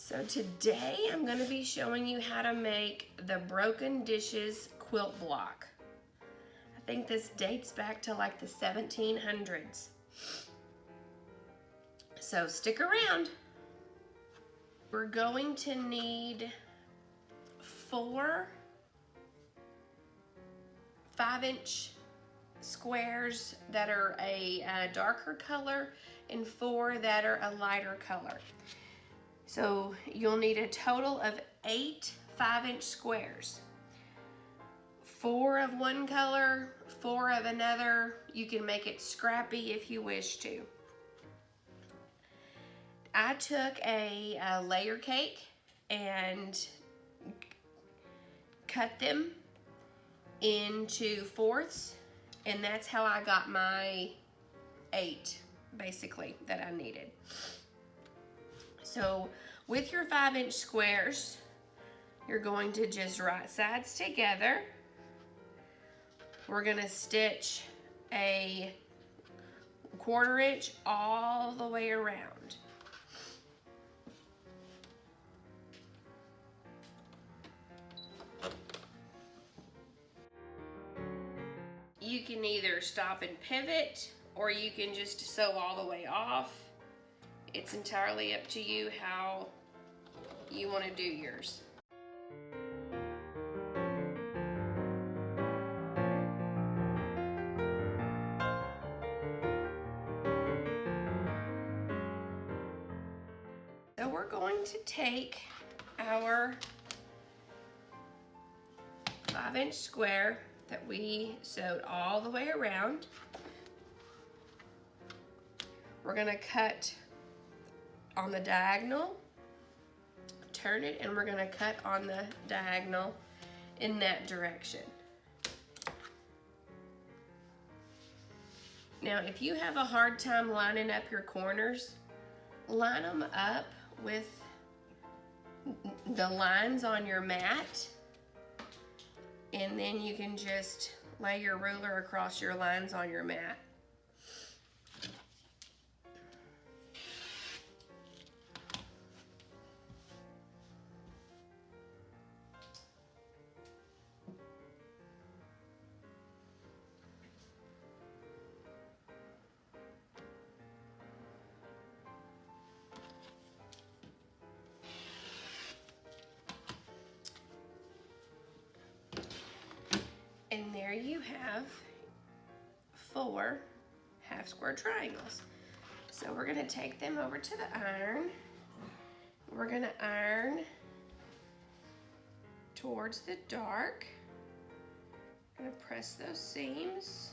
So today I'm going to be showing you how to make the broken dishes quilt block. I think this dates back to like the 1700s. So stick around. We're going to need 4 5-inch squares that are a darker color and 4 that are a lighter color. So you'll need a total of 8 5-inch squares. 4 of one color, 4 of another. You can make it scrappy if you wish to. I took a layer cake and cut them into fourths, and that's how I got my 8 basically that I needed. So with your 5-inch squares, you're going to just right sides together. We're gonna stitch a 1/4 inch all the way around. You can either stop and pivot, or you can just sew all the way off. It's entirely up to you how you want to do yours. So we're going to take our 5-inch square that we sewed all the way around. We're going to cut on the diagonal, turn it, and we're going to cut on the diagonal in that direction. Now, if you have a hard time lining up your corners, line them up with the lines on your mat, and then you can just lay your ruler across your lines on your mat. And there you have 4 half square triangles. So we're going to take them over to the iron. We're going to iron towards the dark. I'm going to press those seams.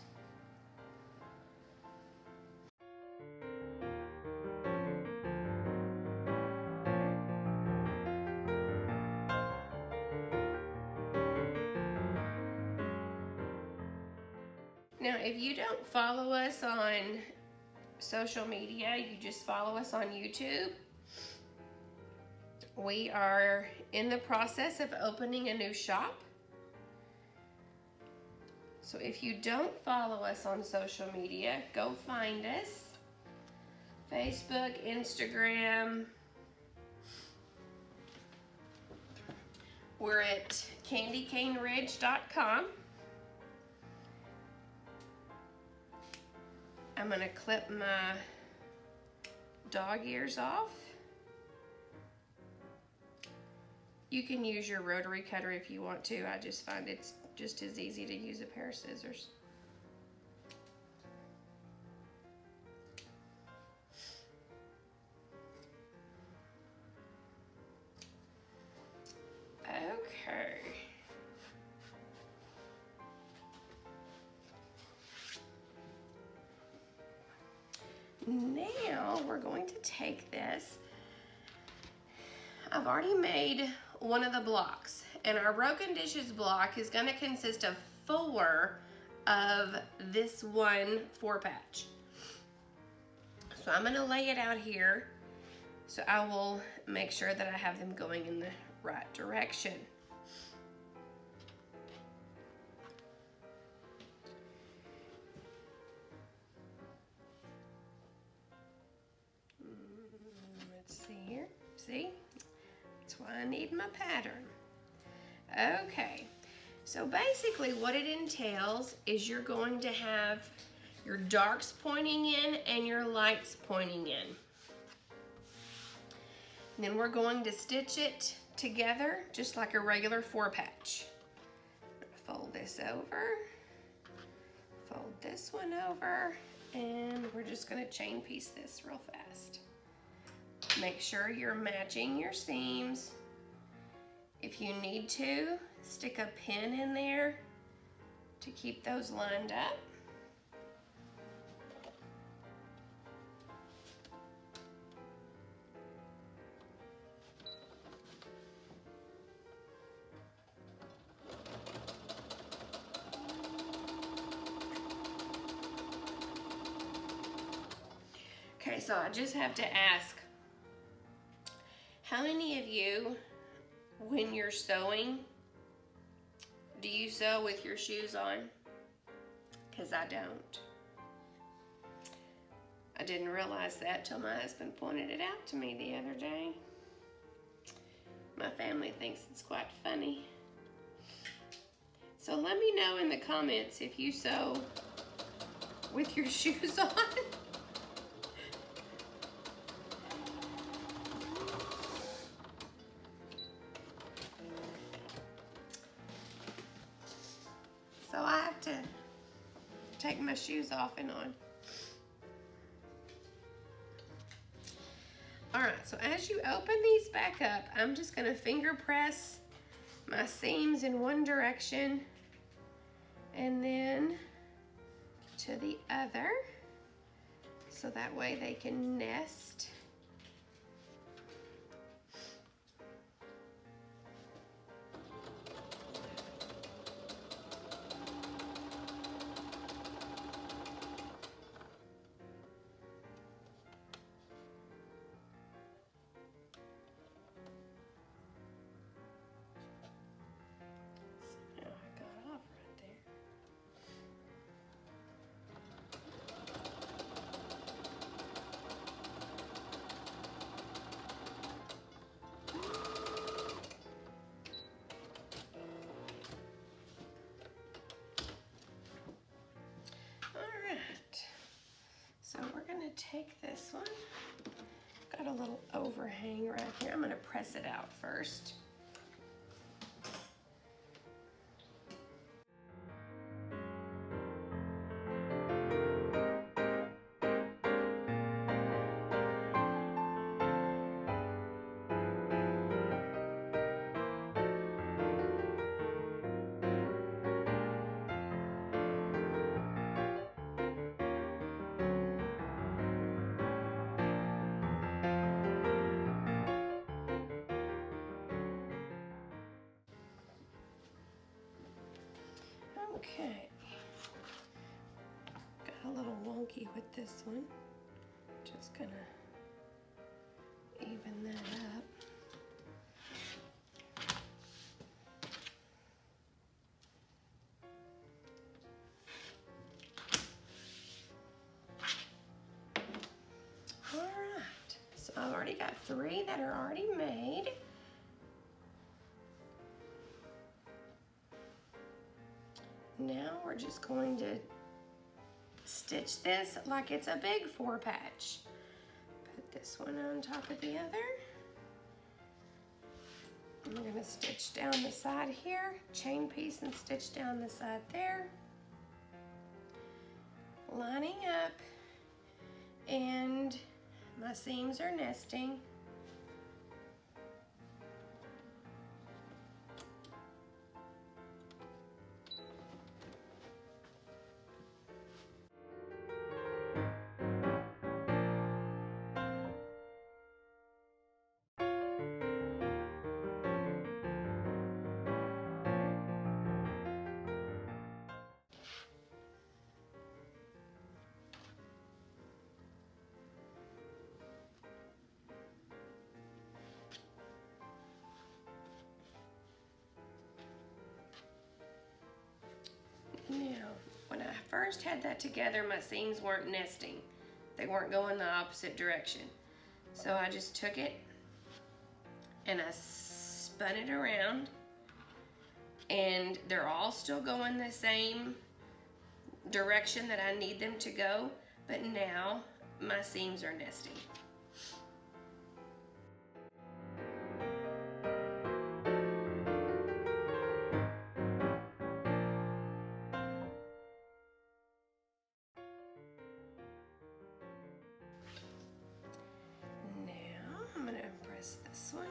Now, if you don't follow us on social media, you just follow us on YouTube. We are in the process of opening a new shop. So if you don't follow us on social media, go find us. Facebook, Instagram. We're at candycaneridge.com. I'm gonna clip my dog ears off. You can use your rotary cutter if you want to. I just find it's just as easy to use a pair of scissors. Okay. Now we're going to take this. I've already made one of the blocks, and our broken dishes block is going to consist of 4 of this one 4-patch. So I'm going to lay it out here, so I will make sure that I have them going in the right direction. See? need my pattern. Okay, so basically what it entails is you're going to have your darks pointing in and your lights pointing in. And then we're going to stitch it together just like a regular 4-patch. Fold this over, fold this one over, and we're just going to chain piece this real fast. Make sure you're matching your seams. If you need to, stick a pin in there to keep those lined up. Okay, so I just have to ask, how many of you, when you're sewing, do you sew with your shoes on? Because I don't. I didn't realize that till my husband pointed it out to me the other day. My family thinks it's quite funny. So let me know in the comments if you sew with your shoes on. So I have to take my shoes off and on. All right, so as you open these back up, I'm just gonna finger press my seams in one direction and then to the other, so that way they can nest. So we're gonna take this one. Got a little overhang right here. I'm gonna press it out first. Okay, got a little wonky with this one. Just gonna even that up. All right, so I've already got 3 that are already made. Now we're just going to stitch this like it's a big 4-patch. Put this one on top of the other. And we're going to stitch down the side here, chain piece and stitch down the side there. Lining up, and my seams are nesting. Now, when I first had that together, my seams weren't nesting. They weren't going the opposite direction. So I just took it and I spun it around, and they're all still going the same direction that I need them to go, but now my seams are nesting. I'm going to press this one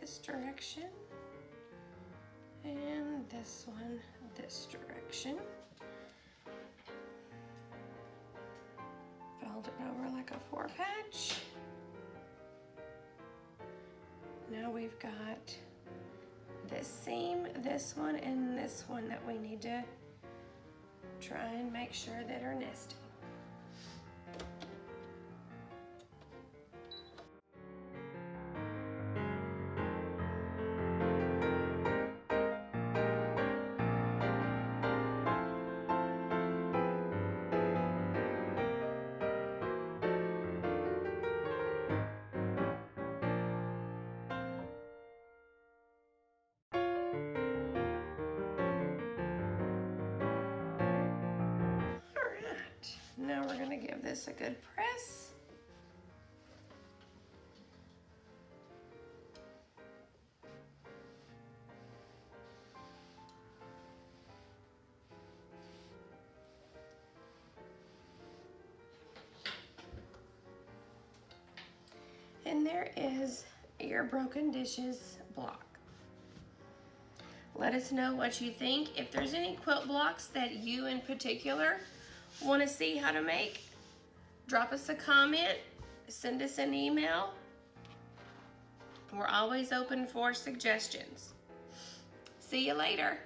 this direction and this one this direction. Fold it over like a 4-patch. Now we've got this seam, this one, and this one that we need to try and make sure that are nesting. Now we're going to give this a good press. And there is your broken dishes block. Let us know what you think. If there's any quilt blocks that you in particular want to see how to make, drop us a comment, send us an email. We're always open for suggestions. See you later.